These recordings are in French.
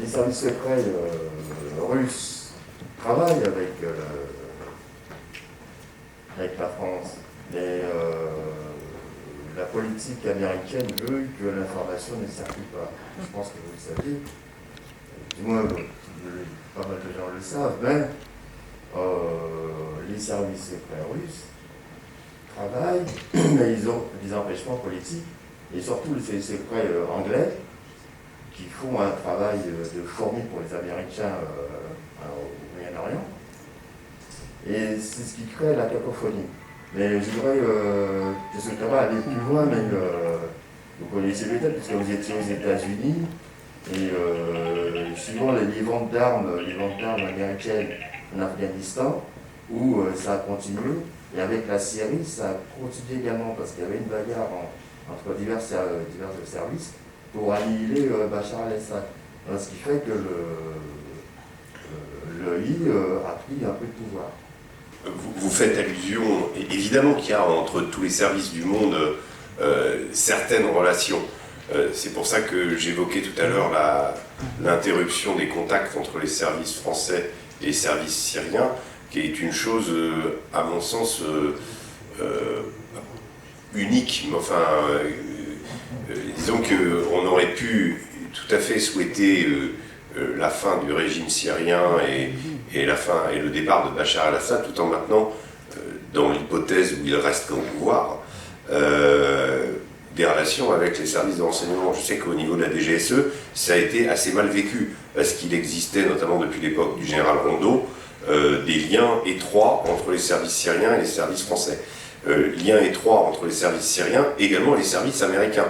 les services secrets russes travaillent avec la France. Mais la politique américaine veut que l'information ne circule pas. Je pense que vous le savez, du moins pas mal de gens le savent, mais les services secrets russes travaillent, mais ils ont des empêchements politiques, et surtout les services secrets anglais, qui font un travail de fourmi pour les Américains au Moyen-Orient. Et c'est ce qui crée la cacophonie. Mais je voudrais, je souhaiterais aller plus loin, mais vous connaissez peut-être, puisque vous étiez aux États-Unis, et suivant les ventes d'armes américaines en Afghanistan, où ça a continué, et avec la Syrie, ça a continué également, parce qu'il y avait une bagarre entre divers services pour annihiler Bachar al-Assad. Ce qui fait que l'EI a pris un peu de pouvoir. Vous faites allusion, évidemment qu'il y a entre tous les services du monde certaines relations. C'est pour ça que j'évoquais tout à l'heure l'interruption des contacts entre les services français et les services syriens, qui est une chose, à mon sens, unique. Enfin, disons qu'on aurait pu tout à fait souhaiter la fin du régime syrien et le départ de Bachar al-Assad, tout en maintenant, dans l'hypothèse où il reste au pouvoir, des relations avec les services de renseignement. Je sais qu'au niveau de la DGSE, ça a été assez mal vécu, parce qu'il existait, notamment depuis l'époque du général Rondeau, des liens étroits entre les services syriens et les services français. Liens étroits entre les services syriens, également les services américains.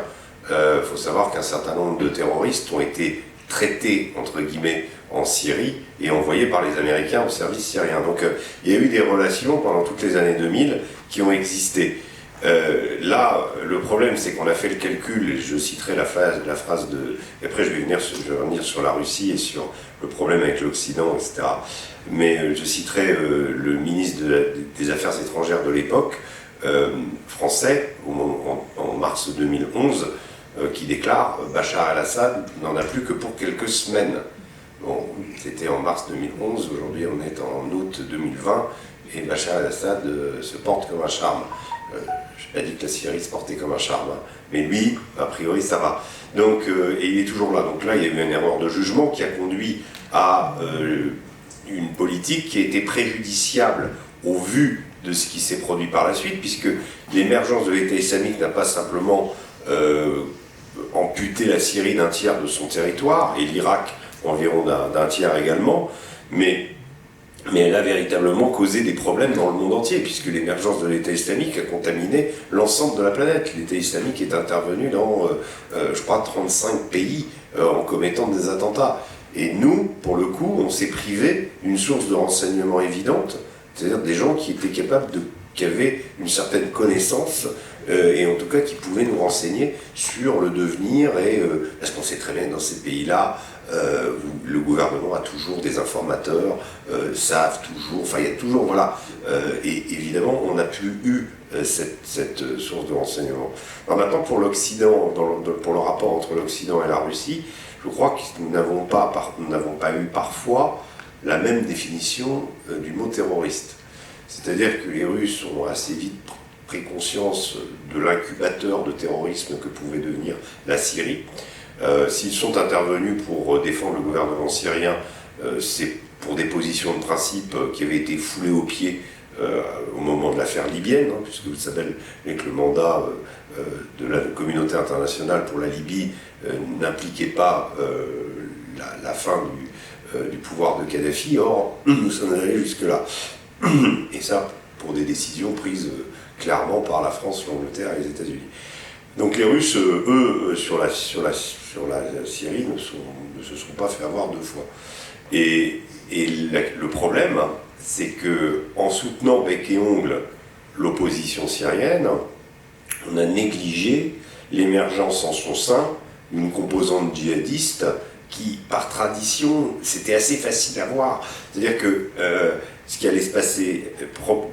Il faut savoir qu'un certain nombre de terroristes ont été traités, entre guillemets, en Syrie et envoyés par les Américains au service syrien. Donc il y a eu des relations pendant toutes les années 2000 qui ont existé. Là, le problème, c'est qu'on a fait le calcul, et je citerai la phrase de... Et après, je vais revenir sur la Russie et sur le problème avec l'Occident, etc. Mais je citerai le ministre des Affaires étrangères de l'époque, français, en mars 2011, qui déclare « Bachar al-Assad n'en a plus que pour quelques semaines ». Bon, c'était en mars 2011, aujourd'hui on est en août 2020, et Bachar al-Assad se porte comme un charme. Je n'ai pas dit que la Syrie se portait comme un charme, hein. Mais lui, a priori, ça va. Donc, et il est toujours là. Donc là, il y a eu une erreur de jugement qui a conduit à une politique qui a été préjudiciable au vu de ce qui s'est produit par la suite, puisque l'émergence de l'État islamique n'a pas simplement amputé la Syrie d'un tiers de son territoire, et l'Irak environ d'un tiers également, mais elle a véritablement causé des problèmes dans le monde entier, puisque l'émergence de l'État islamique a contaminé l'ensemble de la planète. L'État islamique est intervenu dans, je crois, 35 pays en commettant des attentats. Et nous, pour le coup, on s'est privé d'une source de renseignement évidente, c'est-à-dire des gens qui étaient capables qui avaient une certaine connaissance, et en tout cas qui pouvaient nous renseigner sur le devenir, parce qu'on sait très bien que dans ces pays-là, le gouvernement a toujours des informateurs, savent toujours, enfin il y a toujours, voilà, et évidemment on n'a plus eu cette source de renseignement. Alors maintenant pour l'Occident, pour le rapport entre l'Occident et la Russie, je crois que nous n'avons pas eu parfois la même définition du mot terroriste. C'est-à-dire que les Russes ont assez vite pris conscience de l'incubateur de terrorisme que pouvait devenir la Syrie. S'ils sont intervenus pour défendre le gouvernement syrien, c'est pour des positions de principe qui avaient été foulées aux pieds au moment de l'affaire libyenne, hein, puisque vous savez que le mandat de la communauté internationale pour la Libye n'impliquait pas la fin du pouvoir de Kadhafi. Or, nous sommes allés jusque-là. Et ça, pour des décisions prises clairement par la France, l'Angleterre et les États-Unis. Donc les Russes, eux, sur la Syrie, ne se sont pas fait avoir deux fois. Et le problème, c'est qu'en soutenant bec et ongle l'opposition syrienne, on a négligé l'émergence en son sein d'une composante djihadiste qui, par tradition, c'était assez facile à voir. C'est-à-dire que ce qui allait se passer,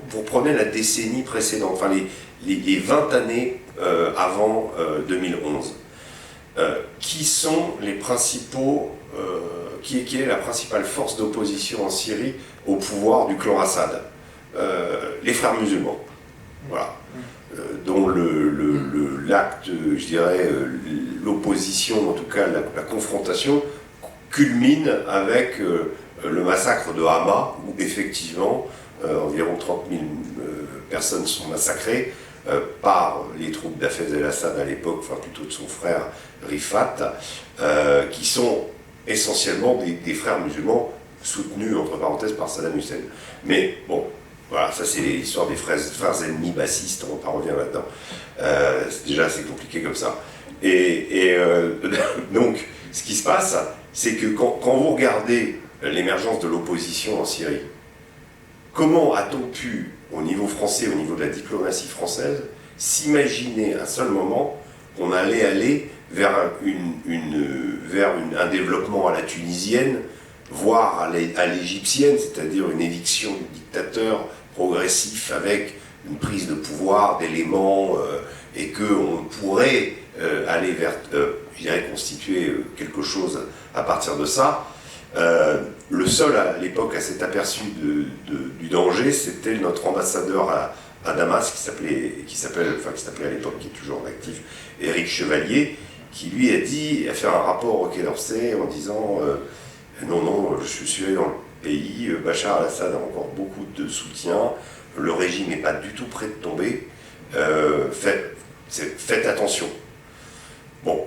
vous prenez la décennie précédente, enfin les 20 années avant 2011, qui sont les principaux qui est la principale force d'opposition en Syrie au pouvoir du clan Assad. Les frères musulmans. Voilà. Dont l'acte, je dirais, l'opposition, en tout cas la confrontation, culmine avec le massacre de Hama, où effectivement environ 30 000 personnes sont massacrées par les troupes d'Hafez el-Assad à l'époque, enfin plutôt de son frère Rifat, qui sont essentiellement des frères musulmans soutenus entre parenthèses par Saddam Hussein. Mais bon, voilà, ça c'est l'histoire des frères ennemis bassistes, on va pas revenir là-dedans. C'est déjà assez compliqué comme ça. Donc, ce qui se passe, c'est que quand vous regardez l'émergence de l'opposition en Syrie, comment a-t-on pu, au niveau français, au niveau de la diplomatie française, s'imaginer à un seul moment qu'on allait aller vers un développement à la tunisienne, voire à l'égyptienne, c'est-à-dire une éviction du dictateur progressif avec une prise de pouvoir d'éléments et qu'on pourrait aller vers, je dirais, constituer quelque chose à partir de ça. Le seul à l'époque à s'être aperçu du danger, c'était notre ambassadeur à Damas, qui s'appelait à l'époque, qui est toujours actif, Éric Chevalier, qui lui a fait un rapport au Quai d'Orsay en disant non, je suis allé dans le pays, Bachar al-Assad a encore beaucoup de soutien, le régime n'est pas du tout prêt de tomber, faites attention. Bon,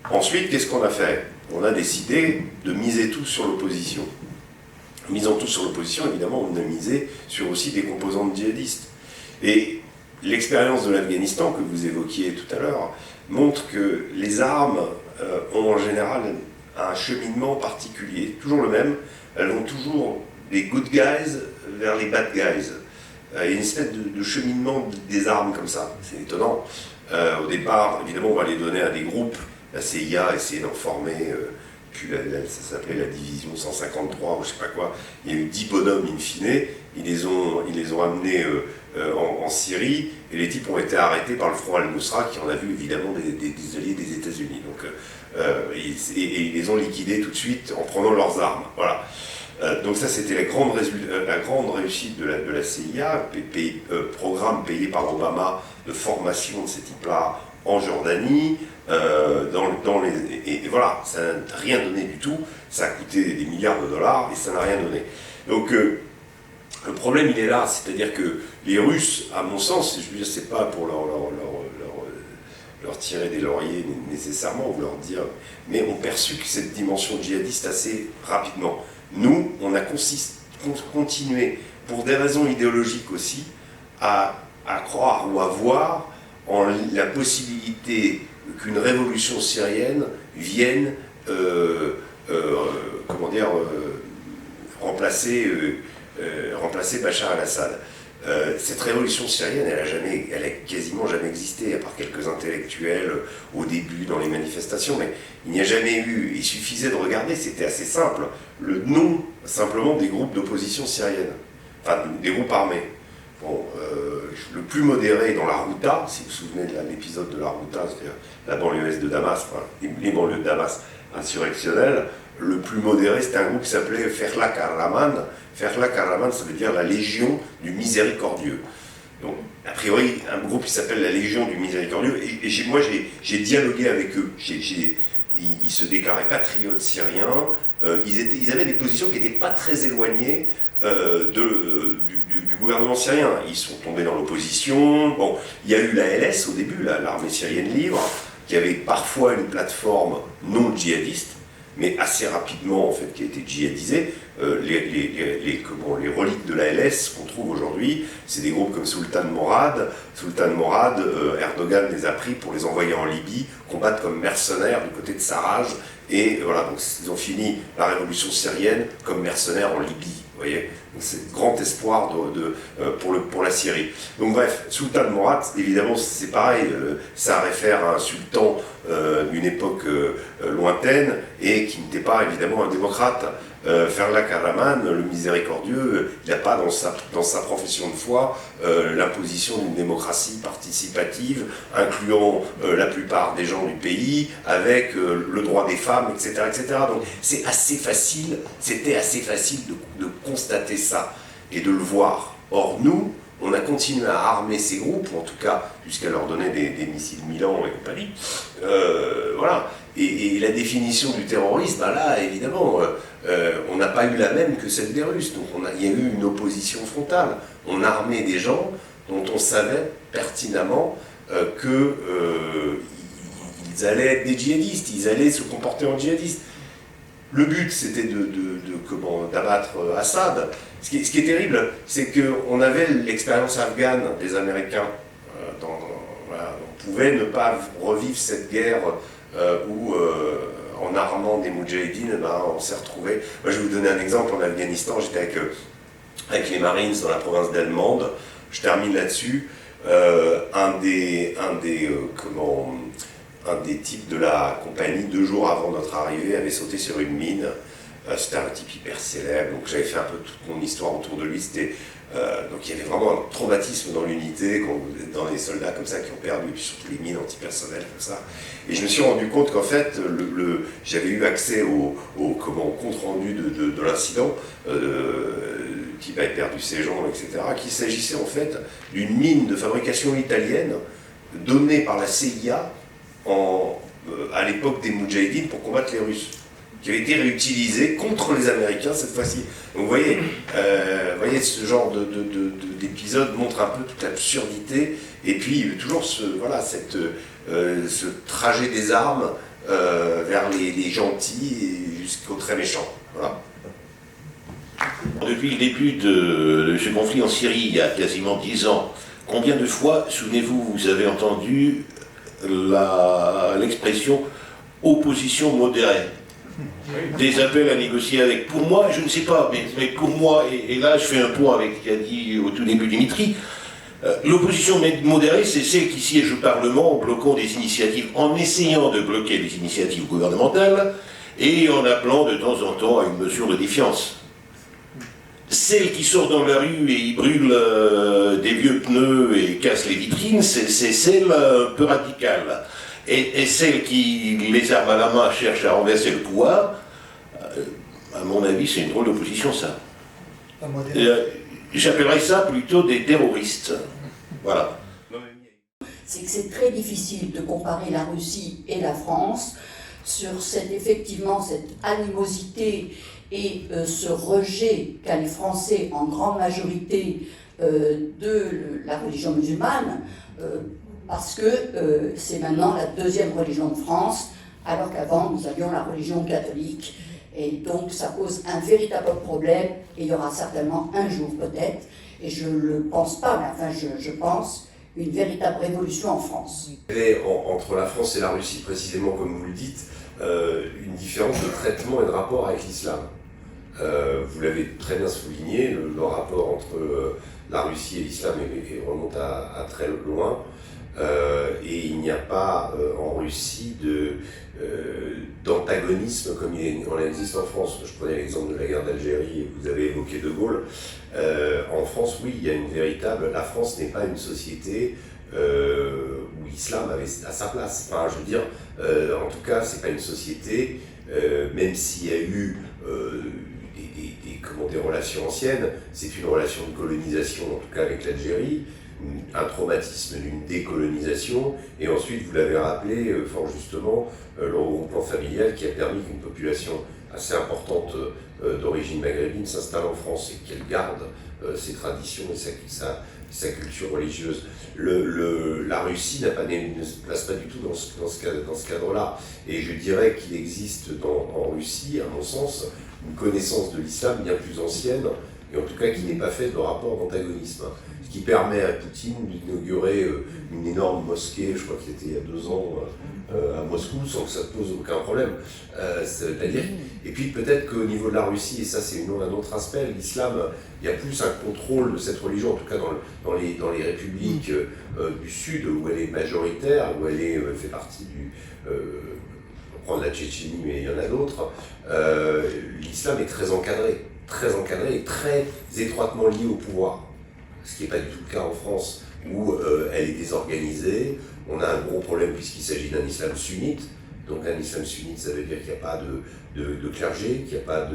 ensuite, qu'est-ce qu'on a fait? On a décidé de miser tout sur l'opposition. Misant tout sur l'opposition, évidemment, on a misé sur aussi des composantes djihadistes. Et l'expérience de l'Afghanistan que vous évoquiez tout à l'heure montre que les armes ont en général un cheminement particulier, toujours le même. Elles vont toujours des good guys vers les bad guys. Il y a une espèce de cheminement des armes comme ça, c'est étonnant. Au départ, évidemment, on va les donner à des groupes. La CIA a essayé d'en former, puis ça s'appelait la division 153 ou je sais pas quoi. Il y a eu 10 bonhommes in fine, ils les ont amenés en Syrie, et les types ont été arrêtés par le Front al-Nusra, qui en a vu évidemment des alliés des États-Unis. Donc, et ils les ont liquidés tout de suite en prenant leurs armes. Voilà. Donc ça, c'était la grande réussite de la CIA, programme payé par Obama de formation de ces types-là en Jordanie, et voilà, ça n'a rien donné du tout, ça a coûté des milliards de dollars et ça n'a rien donné. Donc le problème il est là, c'est-à-dire que les Russes, à mon sens, je veux dire, c'est pas pour leur tirer des lauriers nécessairement ou leur dire, mais ont perçu que cette dimension djihadiste assez rapidement. Nous, on a continué, pour des raisons idéologiques aussi, à croire ou à voir en la possibilité qu'une révolution syrienne vienne remplacer Bachar al-Assad. Cette révolution syrienne, elle a quasiment jamais existé, à part quelques intellectuels au début dans les manifestations, mais il n'y a jamais eu, il suffisait de regarder, c'était assez simple, le nom simplement des groupes d'opposition syrienne, enfin des groupes armés. Bon, le plus modéré dans la Ghouta, si vous vous souvenez de l'épisode de la Ghouta, c'est-à-dire la banlieue est de Damas, enfin, les banlieues de Damas insurrectionnelles, le plus modéré, c'était un groupe qui s'appelait Ferla Kahraman. Ferla Kahraman, ça veut dire la Légion du Miséricordieux. Donc, a priori, un groupe qui s'appelle la Légion du Miséricordieux, et moi j'ai dialogué avec eux, ils se déclaraient patriotes syriens, ils avaient des positions qui n'étaient pas très éloignées du gouvernement syrien. Ils sont tombés dans l'opposition. Bon, il y a eu la LS au début, l'armée syrienne libre, qui avait parfois une plateforme non djihadiste, mais assez rapidement en fait qui a été djihadisée. Les reliques de la LS qu'on trouve aujourd'hui, c'est des groupes comme Sultan Morad. Sultan Morad, Erdogan les a pris pour les envoyer en Libye, combattre comme mercenaires du côté de Sarraj. Et voilà, donc ils ont fini la révolution syrienne comme mercenaires en Libye, vous voyez. c'est grand espoir pour la Syrie. Donc bref, Sultan Mourad, évidemment, c'est pareil, ça réfère à un sultan d'une époque lointaine et qui n'était pas évidemment un démocrate. Ferla Karaman, le miséricordieux, il n'a pas dans sa profession de foi l'imposition d'une démocratie participative, incluant la plupart des gens du pays, avec le droit des femmes, etc. etc. Donc c'est assez facile, c'était assez facile de constater ça et de le voir. Or nous, on a continué à armer ces groupes, en tout cas, jusqu'à leur donner des missiles Milan et compagnie. Voilà. Et la définition du terrorisme, bah là, évidemment, on n'a pas eu la même que celle des Russes. Donc il y a eu une opposition frontale. On armait des gens dont on savait pertinemment qu'ils allaient être des djihadistes, ils allaient se comporter en djihadistes. Le but, c'était d'abattre Assad. Ce qui est terrible, c'est qu'on avait l'expérience afghane des Américains. Voilà, on pouvait ne pas revivre cette guerre où, en armant des moudjahidines, on s'est retrouvés. Moi, je vais vous donner un exemple. En Afghanistan, j'étais avec les Marines dans la province d'Helmand. Je termine là-dessus. Un des types de la compagnie, 2 jours avant notre arrivée, avait sauté sur une mine. C'était un type hyper célèbre, donc j'avais fait un peu toute mon histoire autour de lui. Donc il y avait vraiment un traumatisme dans l'unité, quand vous êtes dans des soldats comme ça qui ont perdu, et puis surtout les mines antipersonnelles comme ça. Et je me suis rendu compte qu'en fait, j'avais eu accès au compte rendu de l'incident, qui avait perdu ses jambes, etc., qu'il s'agissait en fait d'une mine de fabrication italienne donnée par la CIA à l'époque des Moudjahidines pour combattre les Russes, qui avait été réutilisée contre les Américains cette fois-ci. Donc vous voyez, ce genre d'épisode montre un peu toute l'absurdité, et puis toujours ce trajet des armes vers les gentils jusqu'aux très méchants. Voilà. Depuis le début de ce conflit en Syrie, il y a quasiment 10 ans, combien de fois, souvenez-vous, vous avez entendu l'expression opposition modérée, des appels à négocier avec. Pour moi, je ne sais pas, mais pour moi, et là je fais un point avec ce qu'a dit au tout début Dimitri, l'opposition modérée, c'est celle qui siège au Parlement en bloquant des initiatives, en essayant de bloquer des initiatives gouvernementales et en appelant de temps en temps à une mesure de défiance. Celle qui sort dans la rue et y brûle des vieux pneus et casse les vitrines, c'est celle un peu radicale. Et celle qui, les armes à la main, cherche à renverser le pouvoir, à mon avis, c'est une drôle d'opposition, ça. J'appellerais ça plutôt des terroristes. Voilà. C'est que c'est très difficile de comparer la Russie et la France sur effectivement cette animosité et ce rejet qu'a les Français en grande majorité de la religion musulmane, parce que c'est maintenant la 2e religion de France, alors qu'avant nous avions la religion catholique. Et donc ça pose un véritable problème, et il y aura certainement un jour peut-être, et je ne le pense pas, mais enfin je pense, une véritable révolution en France. Il y avait entre la France et la Russie, précisément comme vous le dites, une différence de traitement et de rapport avec l'islam. Vous l'avez très bien souligné, le rapport entre la Russie et l'islam remonte à très loin. Et il n'y a pas en Russie d'antagonisme comme il en existe en France. Je prenais l'exemple de la guerre d'Algérie et vous avez évoqué De Gaulle. En France, oui, il y a une véritable... La France n'est pas une société où l'islam a sa place. Enfin, je veux dire, en tout cas, c'est pas une société, même s'il y a eu des relations anciennes, c'est une relation de colonisation, en tout cas avec l'Algérie, un traumatisme d'une décolonisation, et ensuite, vous l'avez rappelé fort justement, le regroupement familial qui a permis qu'une population assez importante d'origine maghrébine s'installe en France et qu'elle garde ses traditions et sa culture religieuse. La Russie ne se place pas du tout dans ce cadre-là, et je dirais qu'il existe en Russie, à mon sens, une connaissance de l'islam bien plus ancienne, et en tout cas qui n'est pas faite de rapport d'antagonisme. Ce qui permet à Poutine d'inaugurer une énorme mosquée, je crois que c'était il y a 2 ans, à Moscou, sans que ça pose aucun problème. C'est-à-dire, et puis peut-être qu'au niveau de la Russie, et ça c'est un autre aspect, l'islam, il y a plus un contrôle de cette religion, en tout cas dans les républiques du Sud, où elle est majoritaire, où elle fait partie on va prendre la Tchétchénie, mais il y en a d'autres. L'islam est très encadré et très étroitement lié au pouvoir. Ce qui n'est pas du tout le cas en France, où elle est désorganisée. On a un gros problème puisqu'il s'agit d'un islam sunnite. Donc un islam sunnite, ça veut dire qu'il n'y a pas de clergé, qu'il n'y a pas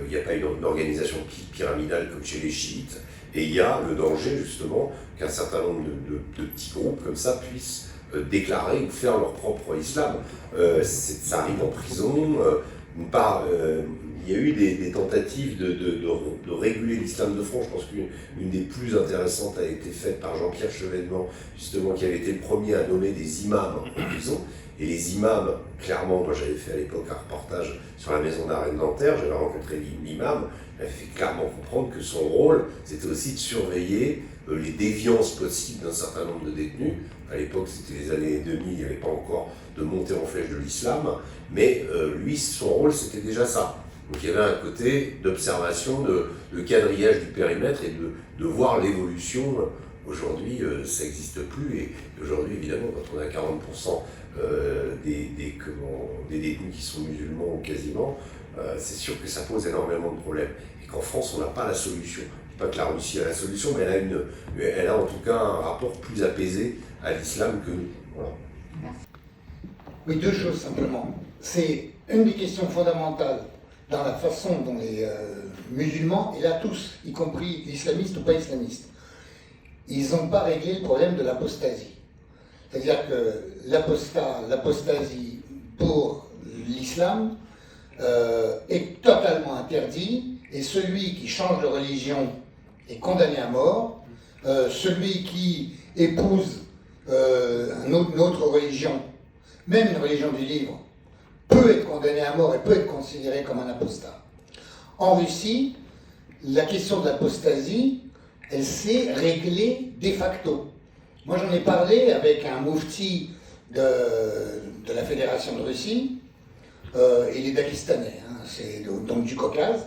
il n'y a pas une organisation pyramidale comme chez les chiites. Et il y a le danger, justement, qu'un certain nombre de petits groupes comme ça puissent déclarer ou faire leur propre islam. Ça arrive en prison. Il y a eu des tentatives de réguler l'islam de France. Je pense qu'une des plus intéressantes a été faite par Jean-Pierre Chevènement, justement, qui avait été le premier à nommer des imams en prison. Et les imams, clairement, moi j'avais fait à l'époque un reportage sur la maison d'arrêt de Nanterre, j'avais rencontré l'imam, il avait fait clairement comprendre que son rôle, c'était aussi de surveiller les déviances possibles d'un certain nombre de détenus. À l'époque, c'était les années 2000, il n'y avait pas encore de montée en flèche de l'islam, mais lui, son rôle, c'était déjà ça. Donc il y avait un côté d'observation, de quadrillage du périmètre et de voir l'évolution. Aujourd'hui, ça n'existe plus, et aujourd'hui, évidemment, quand on a 40% des détenus qui sont musulmans ou quasiment, c'est sûr que ça pose énormément de problèmes. Et qu'en France, on n'a pas la solution. Je ne dis pas que la Russie a la solution, mais elle a en tout cas un rapport plus apaisé à l'islam que nous. Voilà. Oui, 2 choses simplement. C'est une des questions fondamentales dans la façon dont les musulmans, et là tous, y compris islamistes ou pas islamistes, ils n'ont pas réglé le problème de l'apostasie. C'est-à-dire que l'apostasie pour l'islam est totalement interdit, et celui qui change de religion est condamné à mort. Celui qui épouse une autre religion, même une religion du livre, peut être condamné à mort et peut être considéré comme un apostat. En Russie, la question de l'apostasie, elle s'est réglée de facto. Moi, j'en ai parlé avec un moufti de la Fédération de Russie, il est daguestanais, c'est donc du Caucase,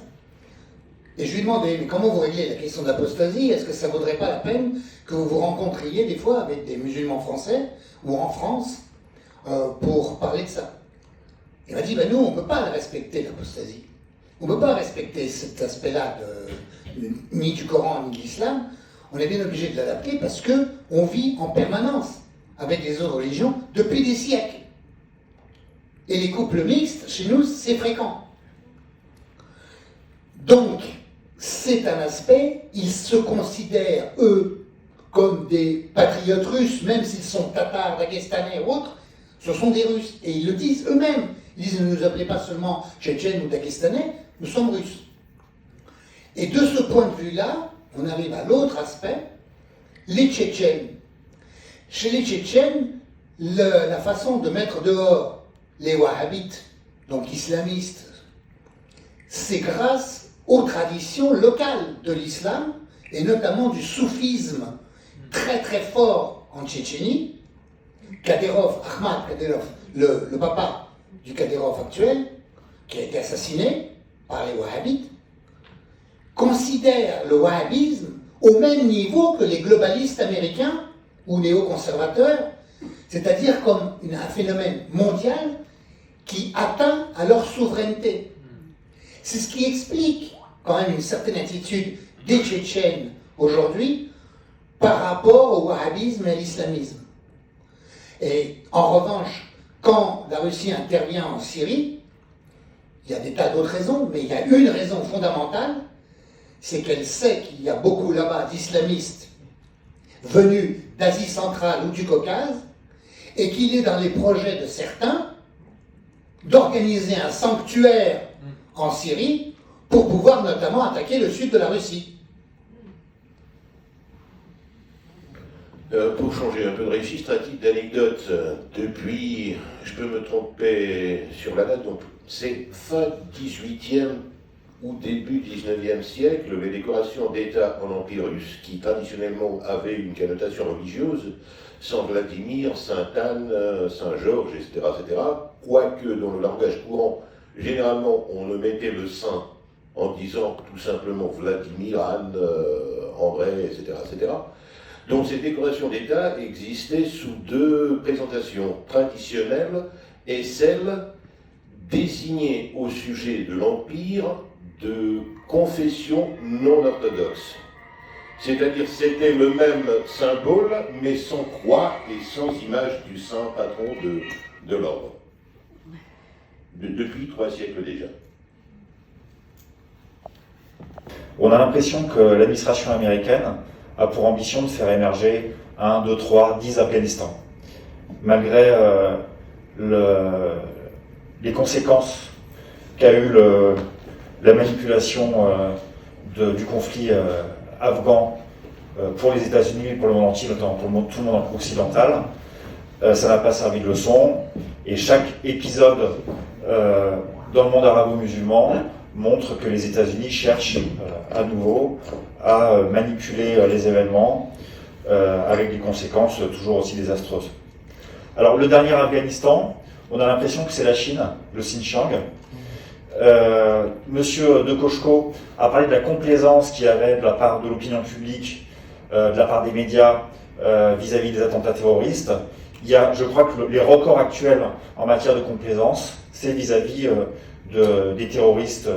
et je lui ai demandé, mais comment vous réglez la question de l'apostasie? Est-ce que ça ne vaudrait pas la peine que vous vous rencontriez des fois avec des musulmans français, ou en France, pour parler de ça? Il m'a dit, nous, on ne peut pas respecter l'apostasie. On ne peut pas respecter cet aspect-là ni du Coran ni de l'islam. On est bien obligé de l'adapter parce qu'on vit en permanence avec les autres religions depuis des siècles. Et les couples mixtes, chez nous, c'est fréquent. Donc, c'est un aspect, ils se considèrent, eux, comme des patriotes russes, même s'ils sont tatars, daguestanais ou autres, ce sont des Russes. Et ils le disent eux-mêmes. Ils disent, ne nous appelez pas seulement tchétchènes ou daguestanais, nous sommes Russes. Et de ce point de vue-là, on arrive à l'autre aspect, les Tchétchènes. Chez les Tchétchènes, la façon de mettre dehors les wahhabites, donc islamistes, c'est grâce aux traditions locales de l'islam, et notamment du soufisme très très fort en Tchétchénie. Ahmad Kadyrov, le papa du Kadyrov actuel, qui a été assassiné par les wahhabites, considère le wahhabisme au même niveau que les globalistes américains ou néoconservateurs, c'est-à-dire comme un phénomène mondial qui atteint à leur souveraineté. C'est ce qui explique quand même une certaine attitude des Tchétchènes aujourd'hui par rapport au wahhabisme et à l'islamisme. Et en revanche, quand la Russie intervient en Syrie, il y a des tas d'autres raisons, mais il y a une raison fondamentale, c'est qu'elle sait qu'il y a beaucoup là-bas d'islamistes venus d'Asie centrale ou du Caucase, et qu'il est dans les projets de certains d'organiser un sanctuaire en Syrie pour pouvoir notamment attaquer le sud de la Russie. Pour changer un peu de registre, à titre d'anecdote, depuis, je peux me tromper sur la date, donc c'est fin 18e, où début 19e siècle, les décorations d'État en Empire russe, qui traditionnellement avaient une connotation religieuse, Saint Vladimir, Sainte Anne, Saint Georges, etc., quoique dans le langage courant, généralement on ne mettait le saint en disant tout simplement Vladimir, Anne, André, etc., etc. Donc ces décorations d'État existaient sous deux présentations traditionnelles et celle désignée au sujet de l'Empire de confession non orthodoxe. C'est-à-dire c'était le même symbole, mais sans croix et sans image du saint patron de l'ordre. Depuis 3 siècles déjà. On a l'impression que l'administration américaine a pour ambition de faire émerger 1, 2, 3, 10 Afghanistan. Malgré les conséquences qu'a eu la manipulation du conflit afghan pour les États-Unis et pour le monde entier, notamment pour tout le monde occidental, ça n'a pas servi de leçon. Et chaque épisode dans le monde arabo-musulman montre que les États-Unis cherchent à nouveau à manipuler les événements avec des conséquences toujours aussi désastreuses. Alors le dernier Afghanistan, on a l'impression que c'est la Chine, le Xinjiang. Monsieur De Koshko a parlé de la complaisance qu'il y avait de la part de l'opinion publique, de la part des médias vis-à-vis des attentats terroristes. Je crois que les records actuels en matière de complaisance, c'est vis-à-vis des terroristes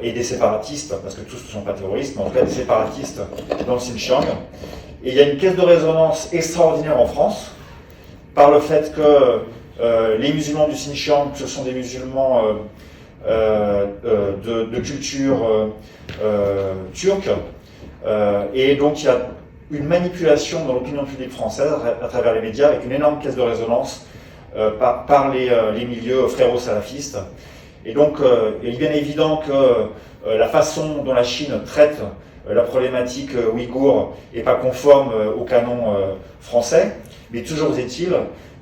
et des séparatistes, parce que tous ne sont pas terroristes, mais en tout cas des séparatistes dans le Xinjiang. Et il y a une caisse de résonance extraordinaire en France, par le fait que les musulmans du Xinjiang, ce sont des musulmans de culture turque, et donc il y a une manipulation dans l'opinion publique française à travers les médias, avec une énorme caisse de résonance par les milieux fréro-salafistes. Et donc il est bien évident que la façon dont la Chine traite la problématique ouïghour n'est pas conforme au canon français, mais toujours est-il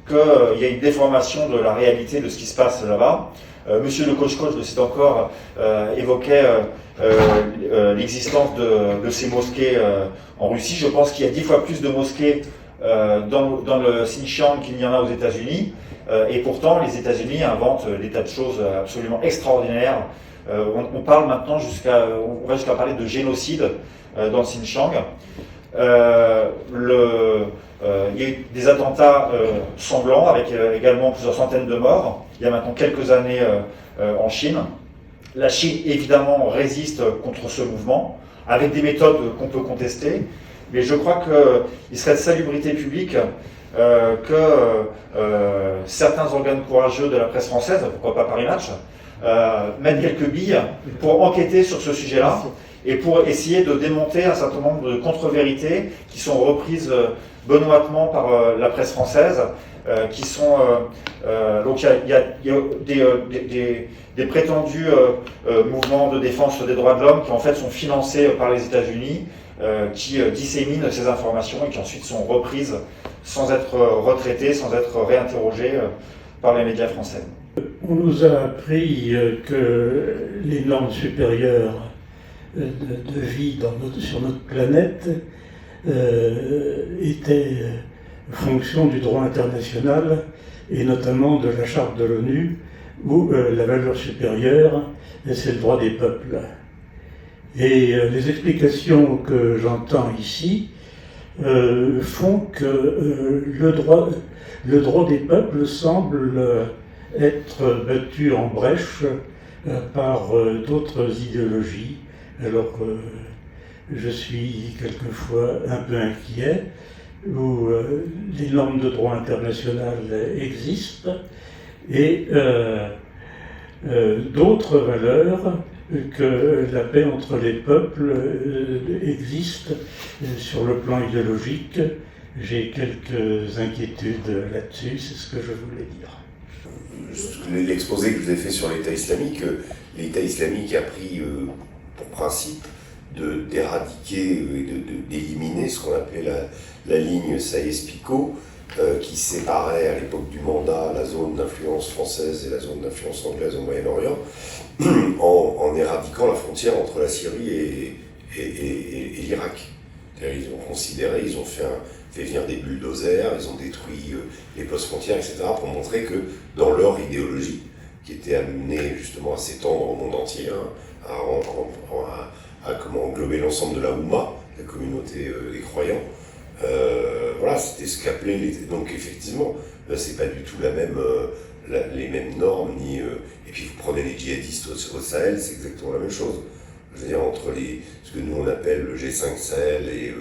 qu'il y a une déformation de la réalité de ce qui se passe là-bas. Monsieur Le Koshko, je le cite encore, évoquait l'existence de ces mosquées en Russie. Je pense qu'il y a 10 fois plus de mosquées dans le Xinjiang qu'il n'y en a aux États-Unis. Et pourtant, les États-Unis inventent des tas de choses absolument extraordinaires. On parle maintenant on va jusqu'à parler de génocide dans le Xinjiang. Il y a eu des attentats sanglants avec également plusieurs centaines de morts, il y a maintenant quelques années en Chine. La Chine, évidemment, résiste contre ce mouvement, avec des méthodes qu'on peut contester, mais je crois qu'il serait de salubrité publique que certains organes courageux de la presse française, pourquoi pas Paris Match, mettent quelques billes pour enquêter sur ce sujet-là et pour essayer de démonter un certain nombre de contre-vérités qui sont reprises benoîtement par la presse française, qui sont donc il y a des prétendus mouvements de défense des droits de l'homme qui en fait sont financés par les États-Unis, qui disséminent ces informations et qui ensuite sont reprises sans être retraitées, sans être réinterrogées par les médias français. On nous a appris que les normes supérieures de vie sur notre planète étaient fonction du droit international et notamment de la charte de l'ONU où la valeur supérieure c'est le droit des peuples. Et les explications que j'entends ici font que le droit des peuples semble être battu en brèche par d'autres idéologies. Alors je suis quelquefois un peu inquiet, où les normes de droit international existent et d'autres valeurs que la paix entre les peuples existe sur le plan idéologique. J'ai quelques inquiétudes là-dessus, c'est ce que je voulais dire. L'exposé que je vous ai fait sur l'État islamique, l'État islamique a pris pour principe d'éradiquer et d'éliminer ce qu'on appelait la ligne Saïs-Picot, qui séparait à l'époque du mandat la zone d'influence française et la zone d'influence anglaise au Moyen-Orient, en éradiquant indiquant la frontière entre la Syrie et l'Irak. Ils ont considéré, ils ont fait venir des bulldozers, ils ont détruit les postes frontières, etc., pour montrer que dans leur idéologie, qui était amenée justement à s'étendre au monde entier, hein, à comment englober l'ensemble de la Oumma, la communauté des croyants, voilà, c'était ce qu'appelait les... Donc effectivement, c'est pas du tout les mêmes normes, et puis vous prenez les djihadistes au Sahel, c'est exactement la même chose. Je veux dire, entre ce que nous on appelle le G5 Sahel et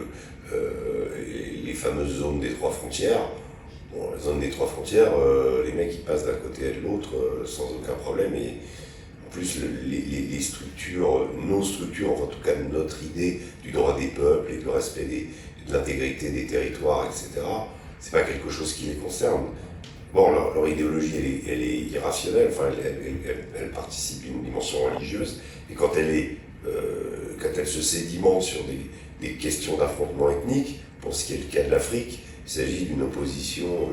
les fameuses zones des 3 frontières, bon, la zone des 3 frontières, les mecs ils passent d'un côté à de l'autre sans aucun problème, et en plus les structures, nos structures, enfin, en tout cas notre idée du droit des peuples et du respect de l'intégrité des territoires, etc., c'est pas quelque chose qui les concerne. Bon, leur idéologie, elle est irrationnelle, enfin, elle participe d'une dimension religieuse, et quand elle se sédimente sur des questions d'affrontement ethnique, pour ce qui est le cas de l'Afrique, il s'agit d'une opposition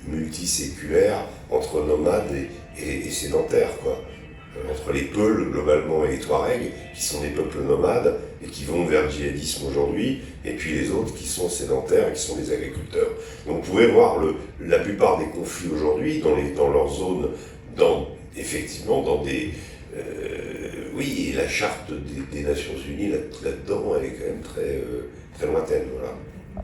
multiséculaire entre nomades et sédentaires, quoi. Entre les Peuls, globalement, et les Touaregs, qui sont des peuples nomades et qui vont vers le djihadisme aujourd'hui, et puis les autres qui sont sédentaires et qui sont des agriculteurs. Donc vous pouvez voir la plupart des conflits aujourd'hui dans leur zone, effectivement dans des... oui, et la charte des Nations Unies là-dedans, elle est quand même très lointaine, voilà.